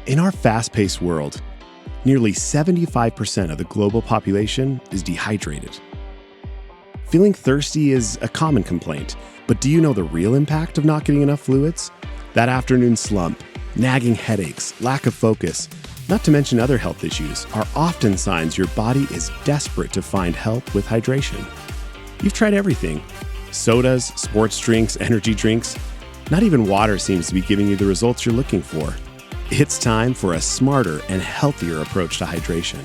In our fast-paced world, nearly 75% of the global population is dehydrated. Feeling thirsty is a common complaint, but do you know the real impact of not getting enough fluids? That afternoon slump, nagging headaches, lack of focus, not to mention other health issues, are often signs your body is desperate to find help with hydration. You've tried everything: sodas, sports drinks, energy drinks. Not even water seems to be giving you the results you're looking for. It's time for a smarter and healthier approach to hydration.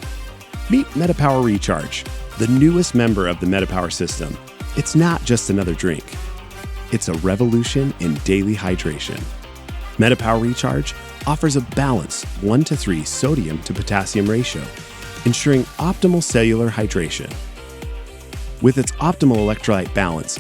Meet MetaPWR Recharge, the newest member of the MetaPWR system. It's not just another drink. It's a revolution in daily hydration. MetaPWR Recharge offers a balanced 1:3 sodium-to-potassium ratio, ensuring optimal cellular hydration. With its optimal electrolyte balance,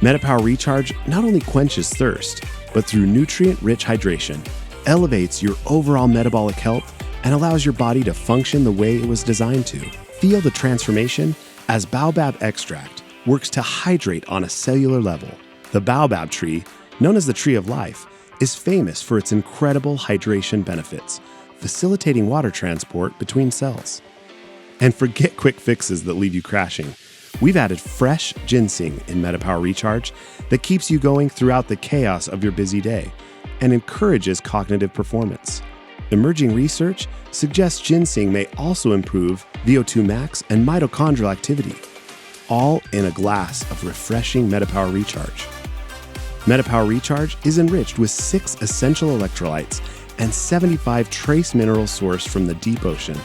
MetaPWR Recharge not only quenches thirst, but through nutrient-rich hydration, elevates your overall metabolic health and allows your body to function the way it was designed to. Feel the transformation as baobab extract works to hydrate on a cellular level. The baobab tree, known as the tree of life, is famous for its incredible hydration benefits, facilitating water transport between cells. And forget quick fixes that leave you crashing. We've added fresh ginseng in MetaPWR Recharge that keeps you going throughout the chaos of your busy day and encourages cognitive performance. Emerging research suggests ginseng may also improve VO2 max and mitochondrial activity, all in a glass of refreshing MetaPWR Recharge. MetaPWR Recharge is enriched with 6 essential electrolytes and 75 trace minerals sourced from the deep ocean.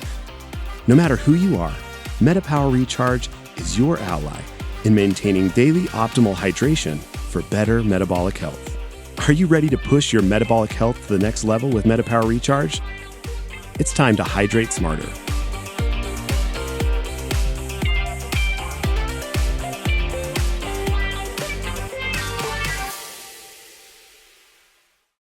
No matter who you are, MetaPWR Recharge is your ally in maintaining daily optimal hydration for better metabolic health. Are you ready to push your metabolic health to the next level with MetaPWR Recharge? It's time to hydrate smarter.